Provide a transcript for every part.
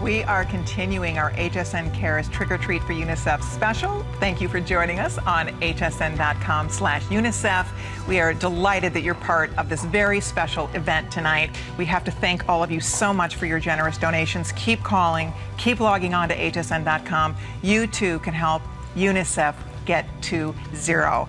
We are continuing our HSN Cares Trick or Treat for UNICEF special. Thank you for joining us on hsn.com/UNICEF. We are delighted that you're part of this very special event tonight. We have to thank all of you so much for your generous donations. Keep calling, keep logging on to hsn.com. You too can help UNICEF get to zero.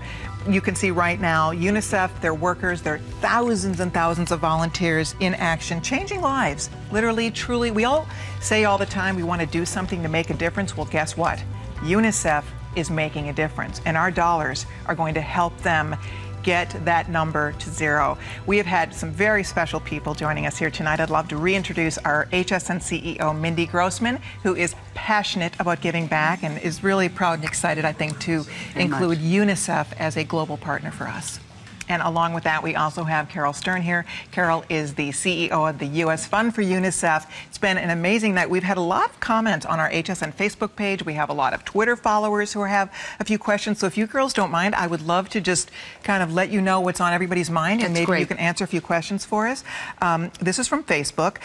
You can see right now, UNICEF, their workers, there are thousands and thousands of volunteers in action, changing lives. Literally, truly, we all say all the time we want to do something to make a difference. Well, guess what? UNICEF is making a difference, and our dollars are going to help them get that number to zero. We have had some very special people joining us here tonight. I'd love to reintroduce our HSN CEO, Mindy Grossman, who is passionate about giving back and is really proud and excited, I think, to include UNICEF as a global partner for us. And along with that, we also have Caryl Stern here. Caryl is the CEO of the U.S. Fund for UNICEF. It's been an amazing night. We've had a lot of comments on our HSN Facebook page. We have a lot of Twitter followers who have a few questions. So if you girls don't mind, I would love to just kind of let you know what's on everybody's mind, and maybe you can answer a few questions for us. This is from Facebook.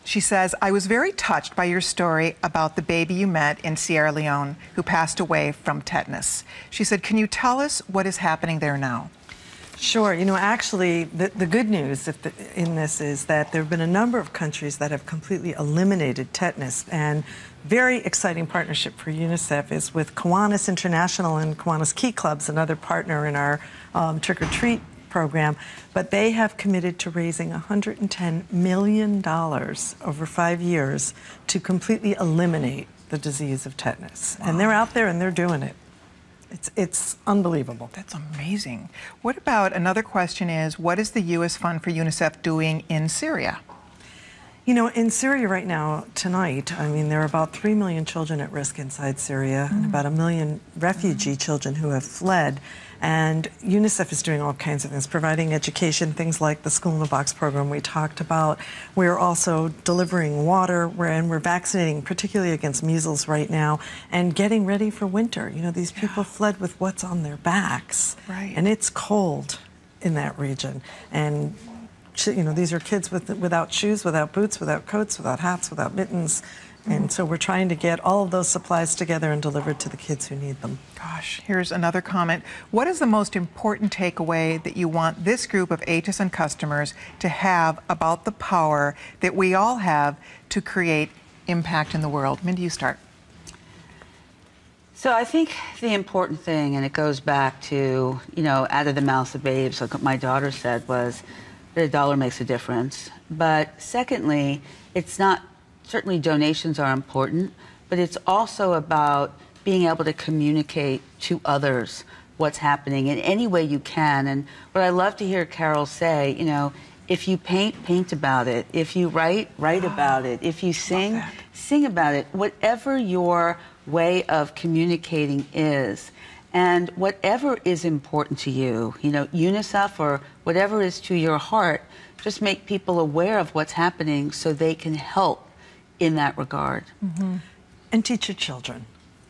She says, I was very touched by your story about the baby you met in Sierra Leone who passed away from tetanus. She said, can you tell us what is happening there now? Sure. You know, actually, the good news in this is that there have been a number of countries that have completely eliminated tetanus, and very exciting partnership for UNICEF is with Kiwanis International and Kiwanis Key Club's another partner in our Trick or Treat program, but they have committed to raising $110 million over 5 years to completely eliminate the disease of tetanus. Wow. And they're out there and they're doing it. It's unbelievable. That's amazing. What about, another question is, what is the U.S. Fund for UNICEF doing in Syria? You know, in Syria right now, tonight, I mean, there are about 3 million children at risk inside Syria, and about 1 million refugee children who have fled. And UNICEF is doing all kinds of things, providing education, things like the School in a Box program we talked about. We're also delivering water, and we're vaccinating, particularly against measles right now, and getting ready for winter. You know, these people fled with what's on their backs, and it's cold in that region. And you know, these are kids without shoes, without boots, without coats, without hats, without mittens. And so we're trying to get all of those supplies together and delivered to the kids who need them. Gosh, here's another comment. What is the most important takeaway that you want this group of HSN customers to have about the power that we all have to create impact in the world? Mindy, you start. So I think the important thing, and it goes back to, you know, out of the mouths of babes, like what my daughter said, was that a dollar makes a difference. But secondly, it's not, certainly donations are important, but it's also about being able to communicate to others what's happening in any way you can. And what I love to hear Caryl say, you know, if you paint, paint about it. If you write, write about it. If you sing, sing about it. Whatever your way of communicating is, and whatever is important to you, you know, UNICEF or whatever is to your heart, just make people aware of what's happening so they can help in that regard. And teach your children.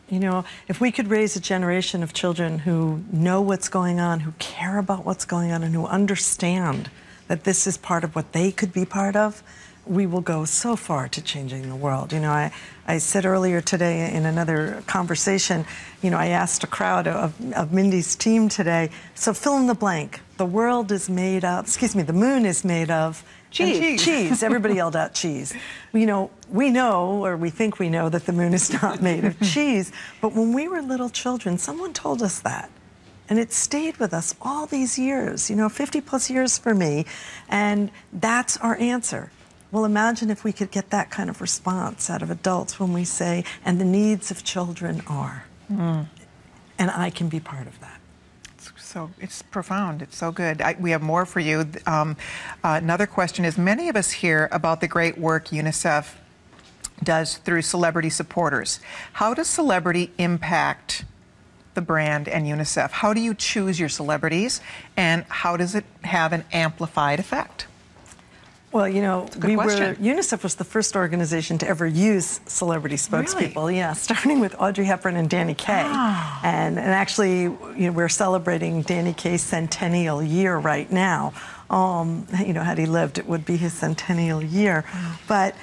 You know, if we could raise a generation of children who know what's going on, who care about what's going on, and who understand that this is part of what they could be part of, we will go so far to changing the world. You know, I said earlier today in another conversation, you know, I asked a crowd of Mindy's team today, so fill in the blank. The world is made of, excuse me, the moon is made of cheese. Cheese. Everybody yelled out cheese. You know, we know, or we think we know, that the moon is not made of cheese, but when we were little children, someone told us that. And it stayed with us all these years, you know, 50+ years for me, and that's our answer. Well, imagine if we could get that kind of response out of adults when we say, and the needs of children are. And I can be part of that. So it's profound. It's so good. We have more for you. Another question is, many of us hear about the great work UNICEF does through celebrity supporters. How does celebrity impact the brand and UNICEF? How do you choose your celebrities, and how does it have an amplified effect? Well, you know, UNICEF was the first organization to ever use celebrity spokespeople. Really? Yeah, starting with Audrey Hepburn and Danny Kaye. Oh. And actually, you know, we're celebrating Danny Kaye's centennial year right now. You know, had he lived, it would be his centennial year. But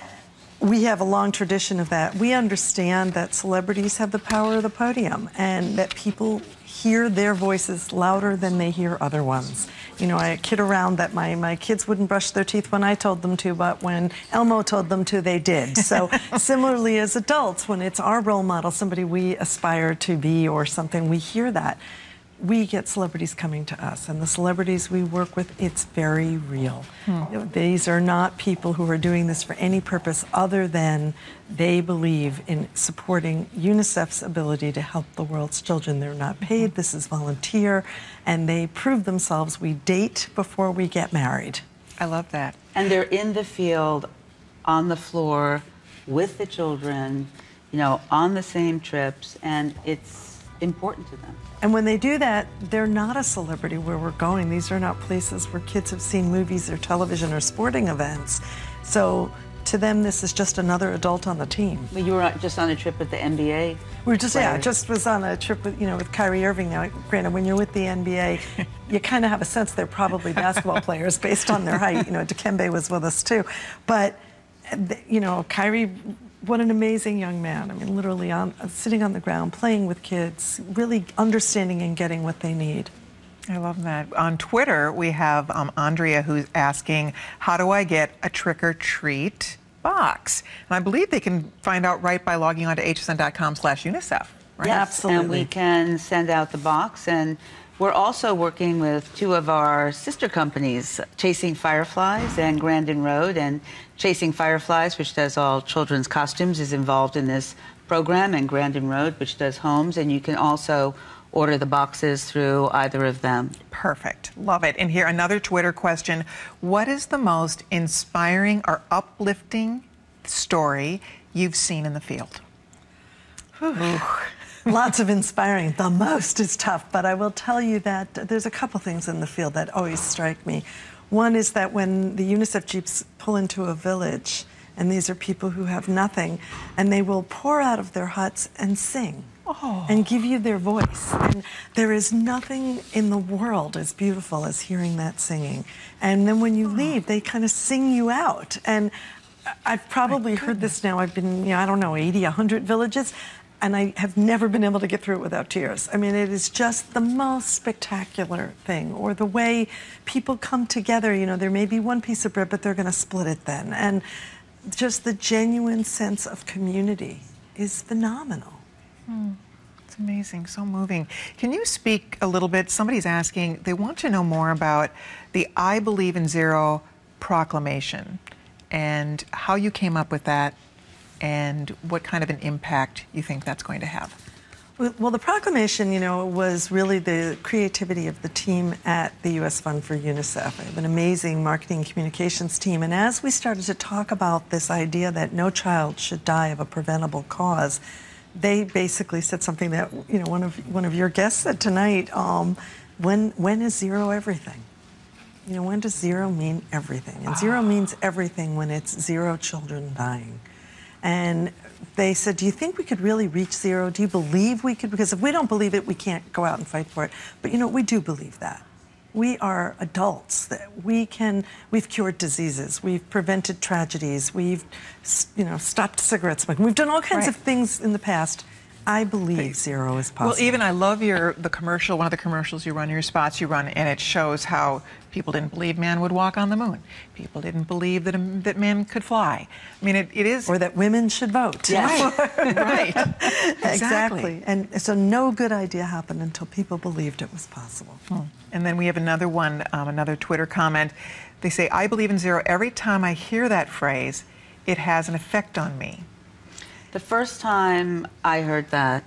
We have a long tradition of that. We understand that celebrities have the power of the podium and that people hear their voices louder than they hear other ones. You know, I kid around that my kids wouldn't brush their teeth when I told them to, but when Elmo told them to, they did. So similarly as adults, when it's our role model, somebody we aspire to be or something, we hear that. We get celebrities coming to us, and the celebrities we work with, it's very real. You know, these are not people who are doing this for any purpose other than they believe in supporting UNICEF's ability to help the world's children. They're not paid, this is volunteer, and they prove themselves. We date before we get married. I love that. And they're in the field, on the floor, with the children, you know, on the same trips, and it's important to them. And when they do that, they're not a celebrity where we're going. These are not places where kids have seen movies or television or sporting events. So to them, this is just another adult on the team. Well, you were just on a trip with the NBA. We were just, yeah, just was on a trip with, with Kyrie Irving. Now, granted, when you're with the NBA, you kind of have a sense they're probably basketball players based on their height. You know, Dikembe was with us too. But, Kyrie, what an amazing young man. I mean, literally sitting on the ground, playing with kids, really understanding and getting what they need. I love that. On Twitter, we have Andrea who's asking, how do I get a trick-or-treat box? And I believe they can find out right by logging on to hsn.com/UNICEF, right? Yeah, absolutely. And we can send out the box. And we're also working with two of our sister companies, Chasing Fireflies and Grandin Road. And Chasing Fireflies, which does all children's costumes, is involved in this program, and Grandin Road, which does homes. And you can also order the boxes through either of them. Perfect. Love it. And here, another Twitter question. What is the most inspiring or uplifting story you've seen in the field? Lots of inspiring. The most is tough, but I will tell you that there's a couple things in the field that always strike me. One is that when the UNICEF Jeeps pull into a village, and these are people who have nothing, and they will pour out of their huts and sing. And give you their voice. And there is nothing in the world as beautiful as hearing that singing. And then when you leave, they kind of sing you out. And I've probably heard this now. I've been, I don't know, 80, 100 villages, and I have never been able to get through it without tears. I mean, it is just the most spectacular thing. Or the way people come together, there may be one piece of bread, but they're going to split it then. And just the genuine sense of community is phenomenal. It's amazing, so moving. Can you speak a little bit? Somebody's asking, they want to know more about the I Believe in Zero proclamation and how you came up with that and what kind of an impact you think that's going to have. Well, the proclamation, was really the creativity of the team at the U.S. Fund for UNICEF. I have an amazing marketing and communications team, and as we started to talk about this idea that no child should die of a preventable cause, they basically said something that one of your guests said tonight. When is zero everything? When does zero mean everything? And zero means everything when it's 0 children dying. And they said, do you think we could really reach zero? Do you believe we could? Because if we don't believe it, we can't go out and fight for it. But we do believe that. We are adults. We've cured diseases. We've prevented tragedies. We've, stopped cigarette smoking. We've done all kinds of things in the past. I believe zero is possible. Well, even I love the commercial, one of the commercials you run, your spots you run, and it shows how people didn't believe man would walk on the moon. People didn't believe that men could fly. I mean, it is... Or that women should vote. Yes. Right. Exactly. And so no good idea happened until people believed it was possible. And then we have another one, another Twitter comment. They say, I believe in zero. Every time I hear that phrase, it has an effect on me. The first time I heard that,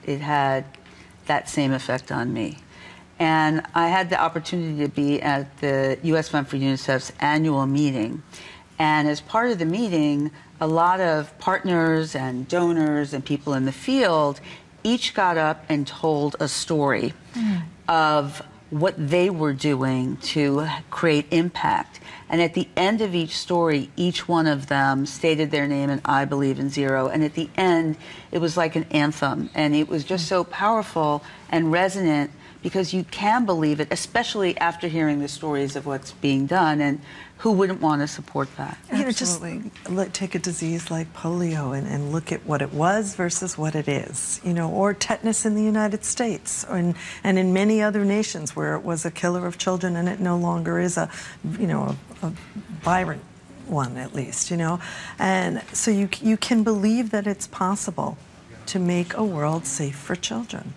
it had that same effect on me. And I had the opportunity to be at the U.S. Fund for UNICEF's annual meeting. And as part of the meeting, a lot of partners and donors and people in the field each got up and told a story of what they were doing to create impact. And at the end of each story, each one of them stated their name and I believe in zero. And at the end, it was like an anthem. And it was just so powerful and resonant because you can believe it, especially after hearing the stories of what's being done, and who wouldn't want to support that? Absolutely. You know, just take a disease like polio and look at what it was versus what it is, you know, or tetanus in the United States, and in many other nations where it was a killer of children and it no longer is a vibrant one, at least, you know. And so you can believe that it's possible to make a world safe for children.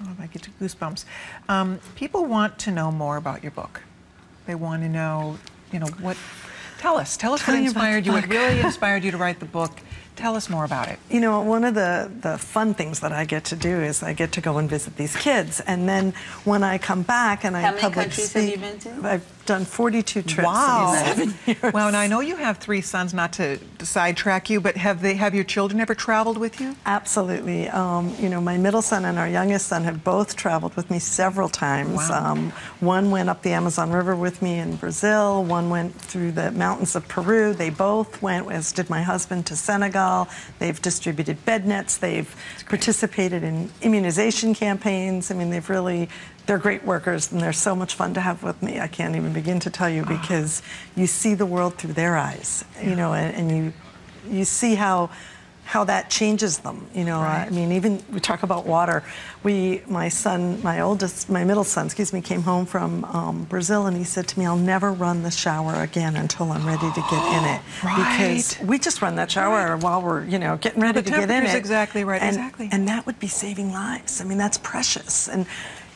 Oh, I get goosebumps. People want to know more about your book. They want to know, you know, what. Tell us what inspired you. What really inspired you to write the book? Tell us more about it. You know, one of the fun things that I get to do is I get to go and visit these kids, and then when I come back and How many countries have you been to? I've done 42 trips Wow. in 7 years. Well, and I know you have 3 sons, not to sidetrack you, but have your children ever traveled with you? Absolutely. You know, my middle son and our youngest son have both traveled with me several times. Wow. One went up the Amazon River with me in Brazil. One went through the mountains of Peru. They both went, as did my husband, to Senegal. They've distributed bed nets. They've participated in immunization campaigns. I mean, they're great workers, and they're so much fun to have with me. I can't even begin to tell you, because you see the world through their eyes, you know, and you see how that changes them, you know. Right. I mean, even we talk about water. My middle son, came home from Brazil, and he said to me, "I'll never run the shower again until I'm ready to get in it." Right. Because we just run that shower while we're, you know, getting ready to get in it. Exactly right. Exactly. And that would be saving lives. I mean, that's precious. And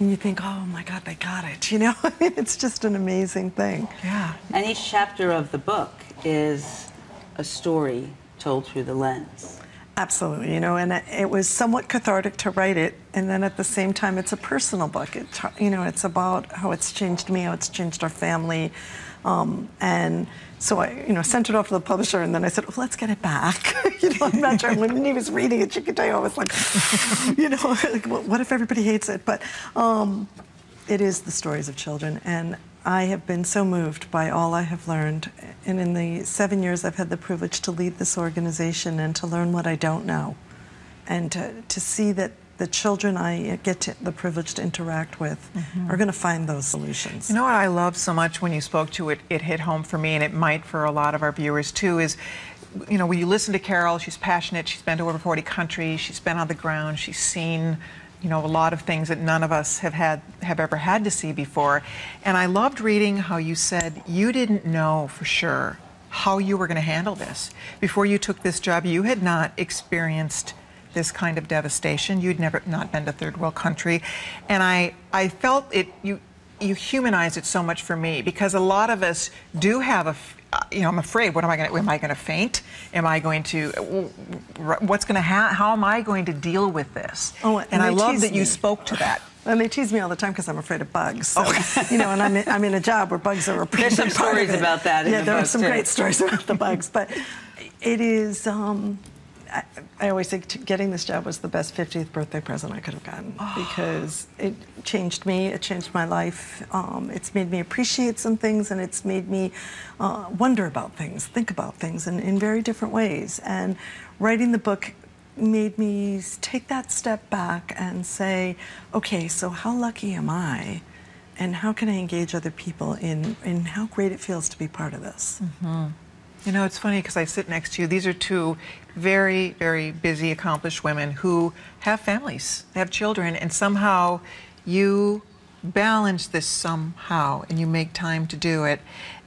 you think, oh my God, they got it, you know? It's just an amazing thing. Yeah. And each chapter of the book is a story told through the lens. Absolutely, you know, and it was somewhat cathartic to write it, and then at the same time, it's a personal book. You know, it's about how it's changed me, how it's changed our family, and so I, you know, sent it off to the publisher, and then I said, well, let's get it back. You know, I'm not sure. When he was reading it, you could tell I was like, you know, like, what if everybody hates it? But it is the stories of children, and I have been so moved by all I have learned. And in the 7 years I've had the privilege to lead this organization and to learn what I don't know, and to see that the children I get the privilege to interact with are going to find those solutions. You know what I love so much when you spoke to it, it hit home for me, and it might for a lot of our viewers too, is, you know, when you listen to Caryl, she's passionate, she's been to over 40 countries, she's been on the ground, she's seen, you know, a lot of things that none of us have ever had to see before. And I loved reading how you said you didn't know for sure how you were going to handle this. Before you took this job, you had not experienced this kind of devastation. You'd not been to third world country. And I felt you humanized it so much for me, because a lot of us do have you know, I'm afraid, am I going to faint? Am I going to, how am I going to deal with this? Oh, and I love that you spoke to that. And they tease me all the time because I'm afraid of bugs. So, you know, and I'm in a job where bugs are a pretty There's some stories about that. Yeah, there are some great stories about the bugs. But it is, I always think getting this job was the best 50th birthday present I could have gotten, because it changed me, it changed my life. It's made me appreciate some things, and it's made me wonder about things, think about things in very different ways. And writing the book made me take that step back and say, okay, so how lucky am I, and how can I engage other people in how great it feels to be part of this? You know, it's funny because I sit next to you. These are 2 very, very busy, accomplished women who have families, they have children, and somehow you balance this somehow, and you make time to do it.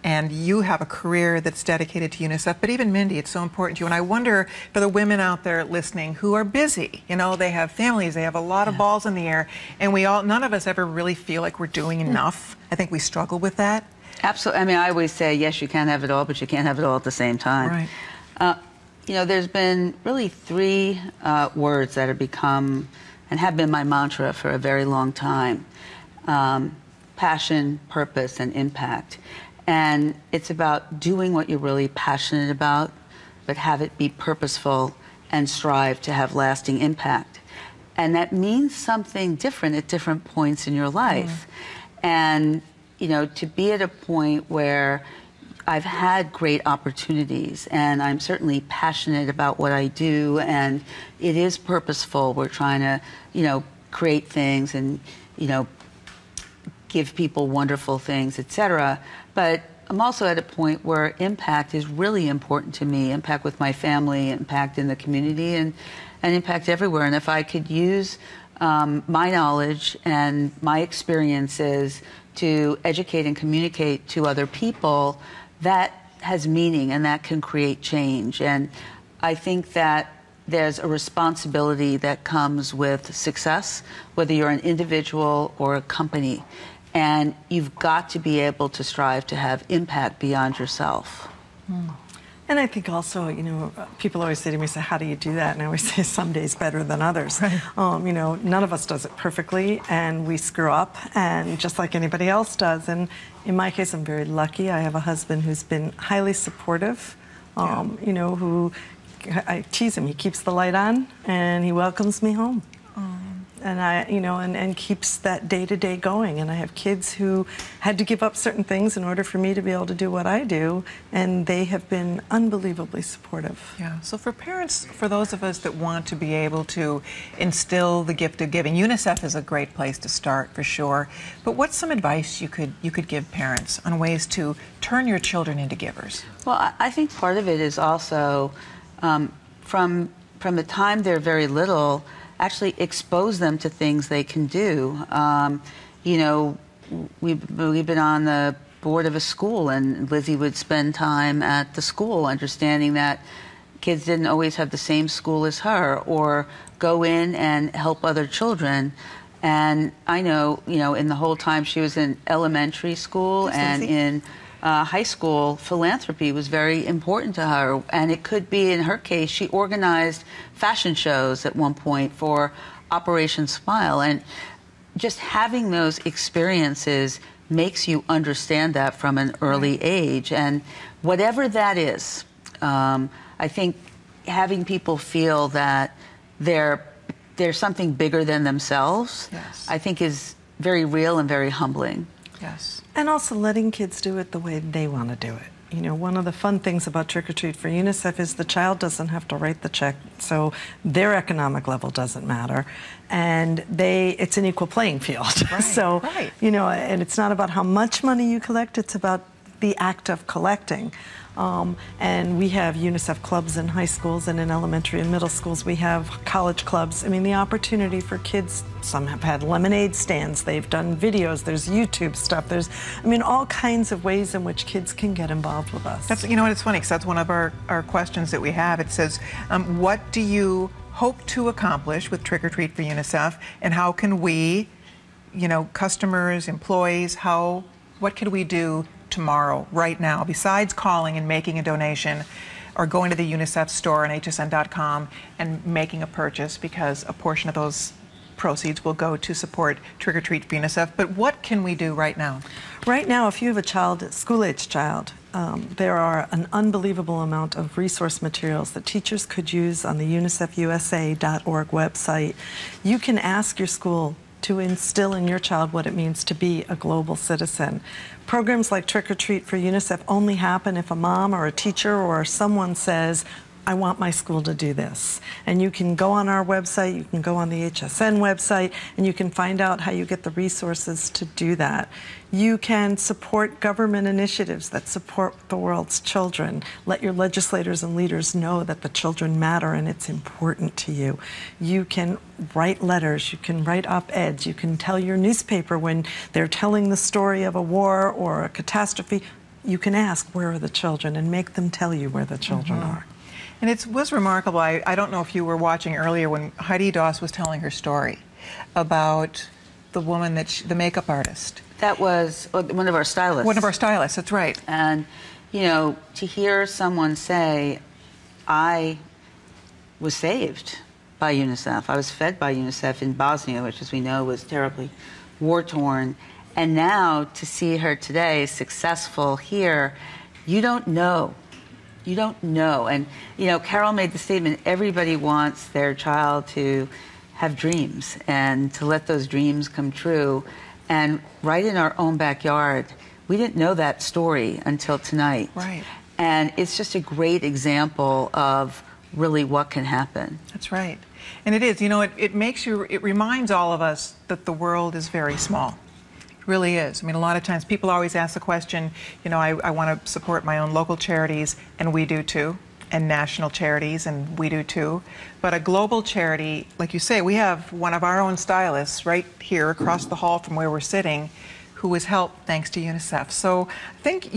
And you have a career that's dedicated to Unicef, but even Mindy, it's so important to you. And I wonder, for the women out there listening who are busy, you know, they have families, they have a lot of balls in the air, and none of us ever really feel like we're doing enough. I think we struggle with that. Absolutely. I mean, I always say, yes, you can have it all, but you can't have it all at the same time. Right. You know, there's been really 3 words that have become and have been my mantra for a very long time. Passion, purpose, and impact. And it's about doing what you're really passionate about, but have it be purposeful and strive to have lasting impact. And that means something different at different points in your life. And, you know, to be at a point where I've had great opportunities, and I'm certainly passionate about what I do, and it is purposeful. We're trying to, you know, create things and, you know, give people wonderful things, etc. But I'm also at a point where impact is really important to me, impact with my family, impact in the community, and impact everywhere. And if I could use my knowledge and my experiences to educate and communicate to other people, that has meaning and that can create change. And I think that there's a responsibility that comes with success, whether you're an individual or a company. And you've got to be able to strive to have impact beyond yourself. And I think also, you know, people always say to me, say, how do you do that? And I always say, some days better than others. Right. You know, none of us does it perfectly, and we screw up, and just like anybody else does. And in my case, I'm very lucky. I have a husband who's been highly supportive, you know, who, I tease him, he keeps the light on, and he welcomes me home. And I, you know, and keeps that day-to-day going. And I have kids who had to give up certain things in order for me to be able to do what I do, and they have been unbelievably supportive. Yeah. So for parents, for those of us that want to be able to instill the gift of giving, Unicef is a great place to start for sure. But what's some advice you could give parents on ways to turn your children into givers? Well, I think part of it is also from the time they're very little, actually expose them to things they can do. You know, we've been on the board of a school, and Lizzie would spend time at the school understanding that kids didn't always have the same school as her, or go in and help other children. And I know, you know, in the whole time she was in elementary school and in high school, philanthropy was very important to her. And it could be, in her case, she organized fashion shows at one point for Operation Smile. And just having those experiences makes you understand that from an early age. And whatever that is, I think having people feel that they're something bigger than themselves, I think is very real and very humbling. Yes. And also letting kids do it the way they want to do it. You know, one of the fun things about Trick or Treat for UNICEF is the child doesn't have to write the check, so their economic level doesn't matter. And it's an equal playing field. Right, So, you know, and it's not about how much money you collect, it's about the act of collecting. And we have UNICEF clubs in high schools and in elementary and middle schools. We have college clubs. I mean, the opportunity for kids, some have had lemonade stands, they've done videos, there's YouTube stuff, there's, I mean, all kinds of ways in which kids can get involved with us. That's, you know what, it's funny, because that's one of our questions that we have. It says, what do you hope to accomplish with Trick or Treat for UNICEF, and how can we, you know, customers, employees, what can we do tomorrow, right now, besides calling and making a donation or going to the UNICEF store on hsn.com and making a purchase, because a portion of those proceeds will go to support Trick or Treat for UNICEF. But what can we do right now? Right now, if you have a child, a school-age child, there are an unbelievable amount of resource materials that teachers could use on the unicefusa.org website. You can ask your school to instill in your child what it means to be a global citizen. Programs like Trick or Treat for UNICEF only happen if a mom or a teacher or someone says, I want my school to do this. And you can go on our website, you can go on the HSN website, and you can find out how you get the resources to do that. You can support government initiatives that support the world's children. Let your legislators and leaders know that the children matter and it's important to you. You can write letters, you can write op-eds, you can tell your newspaper when they're telling the story of a war or a catastrophe, you can ask, where are the children, and make them tell you where the children are. And it was remarkable. I don't know if you were watching earlier when Heidi Doss was telling her story about the woman the makeup artist. That was one of our stylists. One of our stylists, that's right. And, you know, to hear someone say, I was saved by UNICEF. I was fed by UNICEF in Bosnia, which, as we know, was terribly war-torn. And now to see her today successful here, you don't know. You don't know. And, you know, Caryl made the statement, everybody wants their child to have dreams and to let those dreams come true. And right in our own backyard, we didn't know that story until tonight. Right. And it's just a great example of really what can happen. That's right. And it is, you know, it reminds all of us that the world is very small. It really is. I mean, a lot of times people always ask the question, you know, I want to support my own local charities, and we do too, and national charities, and we do too. But a global charity, like you say, we have one of our own stylists right here across the hall from where we're sitting, who was helped thanks to UNICEF. So I think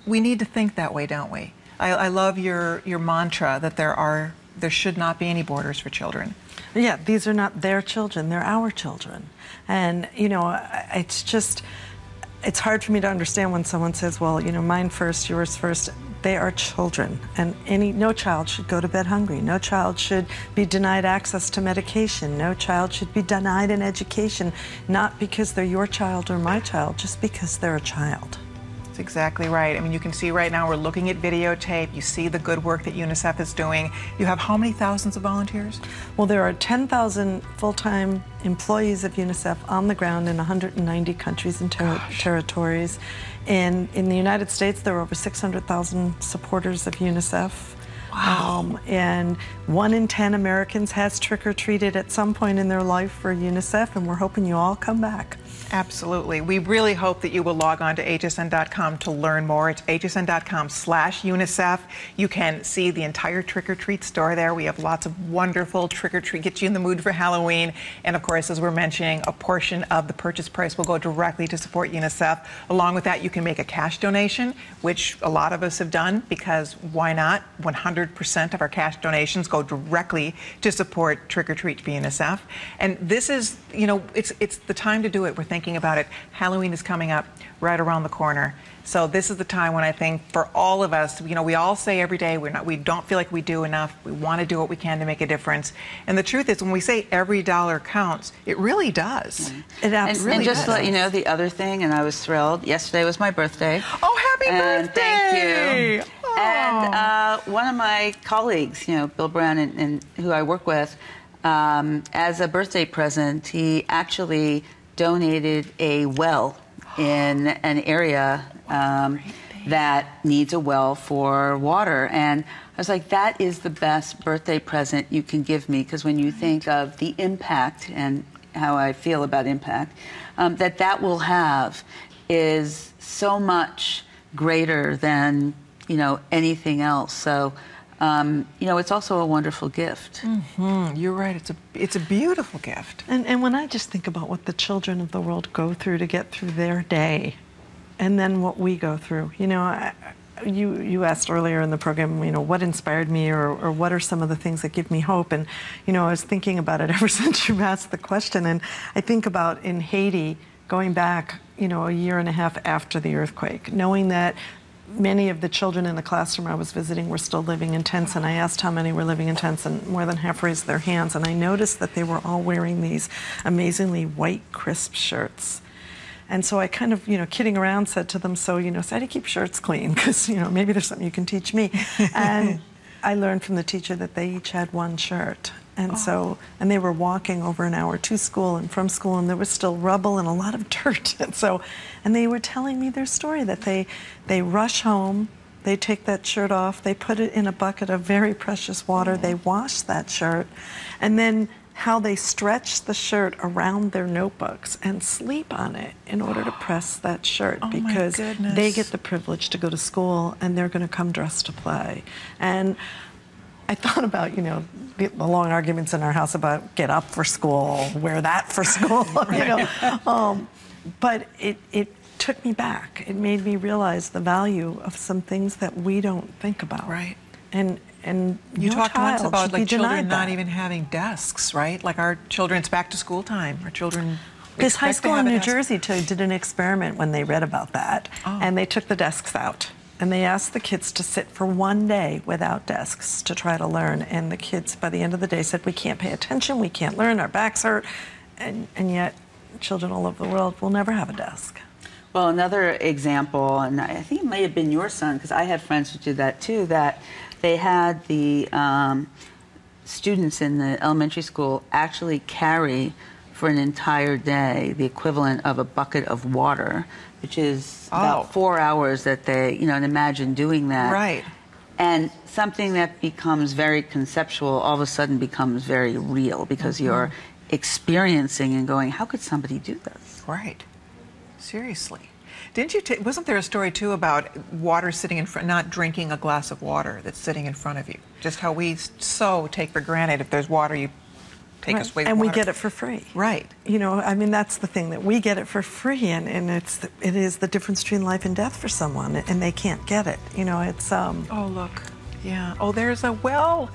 we need to think that way, don't we? I love your mantra that there should not be any borders for children. Yeah, these are not their children, they're our children. And, you know, it's hard for me to understand when someone says, well, you know, mine first, yours first. They are children, and no child should go to bed hungry. No child should be denied access to medication. No child should be denied an education, not because they're your child or my child, just because they're a child. That's exactly right. I mean, you can see right now we're looking at videotape. You see the good work that UNICEF is doing. You have how many thousands of volunteers? Well, there are 10,000 full-time employees of UNICEF on the ground in 190 countries and territories. In the United States, there are over 600,000 supporters of UNICEF. Wow. And 1 in 10 Americans has trick-or-treated at some point in their life for UNICEF, and we're hoping you all come back. Absolutely. We really hope that you will log on to hsn.com to learn more. It's hsn.com/UNICEF. You can see the entire trick-or-treat store there. We have lots of wonderful trick-or-treat, get you in the mood for Halloween. And of course, as we're mentioning, a portion of the purchase price will go directly to support UNICEF. Along with that, you can make a cash donation, which a lot of us have done, because why not? 100% of our cash donations go directly to support trick-or-treat for UNICEF. And this is, you know, it's the time to do it. We're thinking about it. Halloween is coming up right around the corner. So this is the time when I think for all of us, you know, we all say every day we don't feel like we do enough. We want to do what we can to make a difference. And the truth is, when we say every dollar counts, it really does. It absolutely and just does. to let you know, the other thing, and I was thrilled, yesterday was my birthday. Oh, happy birthday! Thank you. Oh. And one of my colleagues, you know, Bill Brown, and who I work with, as a birthday present, he actually donated a well in an area that needs a well for water. And I was like, that is the best birthday present you can give me, because when you think of the impact and how I feel about impact, that will have is so much greater than, you know, anything else. So, you know, it's also a wonderful gift. Mm-hmm. You're right. It's a beautiful gift. And when I just think about what the children of the world go through to get through their day, and then what we go through, you know, you asked earlier in the program, you know, what inspired me, or what are some of the things that give me hope? And, you know, I was thinking about it ever since you asked the question, and I think about in Haiti, going back, you know, a year and a half after the earthquake, knowing that many of the children in the classroom I was visiting were still living in tents, and I asked how many were living in tents, and more than half raised their hands, and I noticed that they were all wearing these amazingly white, crisp shirts. And so I kind of, you know, kidding around said to them, so, you know, so how do you keep shirts clean? Because, you know, maybe there's something you can teach me. And I learned from the teacher that they each had one shirt. And so, and they were walking over an hour to school and from school, and there was still rubble and a lot of dirt. And so, and they were telling me their story, that they rush home, they take that shirt off, they put it in a bucket of very precious water, they wash that shirt, and then how they stretch the shirt around their notebooks and sleep on it in order to press that shirt, because they get the privilege to go to school and they're going to come dressed to play. And I thought about, you know, the long arguments in our house about get up for school, wear that for school, you know. But it took me back. It made me realize the value of some things that we don't think about. Right. And you talked once about like children not that. even having desks, right? Like our children, it's back to school time. Our children. This high school in New Jersey did an experiment when they read about that, and they took the desks out. And they asked the kids to sit for one day without desks to try to learn. And the kids, by the end of the day, said, we can't pay attention, we can't learn, our backs hurt. And yet, children all over the world will never have a desk. Well, another example, and I think it may have been your son, because I had friends who did that too, that they had the students in the elementary school actually carry for an entire day the equivalent of a bucket of water, which is about 4 hours that they, you know, and imagine doing that. Right. And something that becomes very conceptual all of a sudden becomes very real because you're experiencing and going, how could somebody do this? Right. Seriously. Didn't you wasn't there a story too about water sitting in front, not drinking a glass of water that's sitting in front of you? Just how we so take for granted if there's water, you take us away. And we get it for free. Right. You know, I mean, that's the thing, that we get it for free, and it is the difference between life and death for someone, and they can't get it. You know, it's Oh, look. Yeah. Oh, there's a well.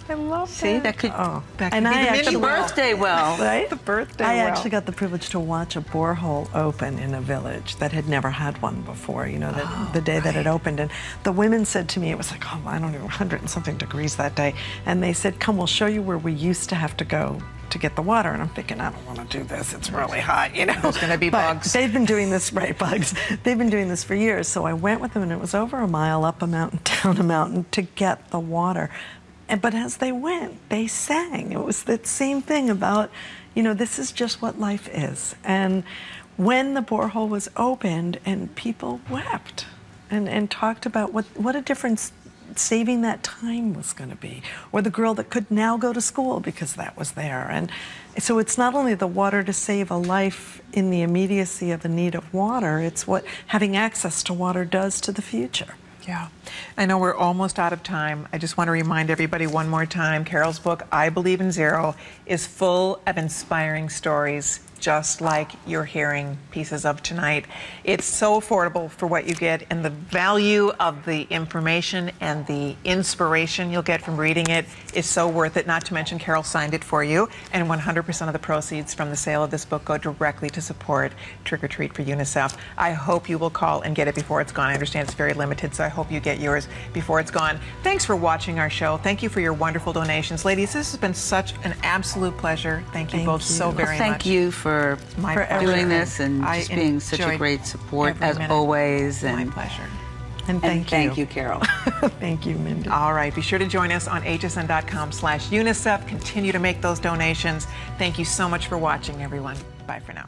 I love that. See, that could that could and be I the actually- the birthday well. right? The birthday I well. actually got the privilege to watch a borehole open in a village that had never had one before, you know, the day that it opened. And the women said to me, it was like, oh, I don't know, 100 and something degrees that day. And they said, come, we'll show you where we used to have to go to get the water. And I'm thinking, I don't want to do this. It's really hot, you know. There's going to be But bugs. they've been doing this, right, bugs. They've been doing this for years. So I went with them, and it was over a mile, up a mountain, down a mountain to get the water. But as they went, they sang. It was that same thing about, you know, this is just what life is. And when the borehole was opened, and people wept and talked about what a difference saving that time was going to be, or the girl that could now go to school because that was there. And so it's not only the water to save a life in the immediacy of the need of water, it's what having access to water does to the future. Yeah. I know we're almost out of time. I just want to remind everybody one more time, Caryl's book, I Believe in Zero, is full of inspiring stories, just like you're hearing pieces of tonight. It's so affordable for what you get, and the value of the information and the inspiration you'll get from reading it is so worth it, not to mention Caryl signed it for you, and 100% of the proceeds from the sale of this book go directly to support Trick or Treat for Unicef. I hope you will call and get it before it's gone. I understand it's very limited, so I hope you get yours before it's gone. Thanks for watching our show. Thank you for your wonderful donations. Ladies, this has been such an absolute pleasure. Thank you both so very much. Thank you for doing this and just being such a great support as always. And my pleasure. And thank you, Caryl. Thank you, Mindy. All right, be sure to join us on hsn.com/UNICEF. Continue to make those donations. Thank you so much for watching, everyone. Bye for now.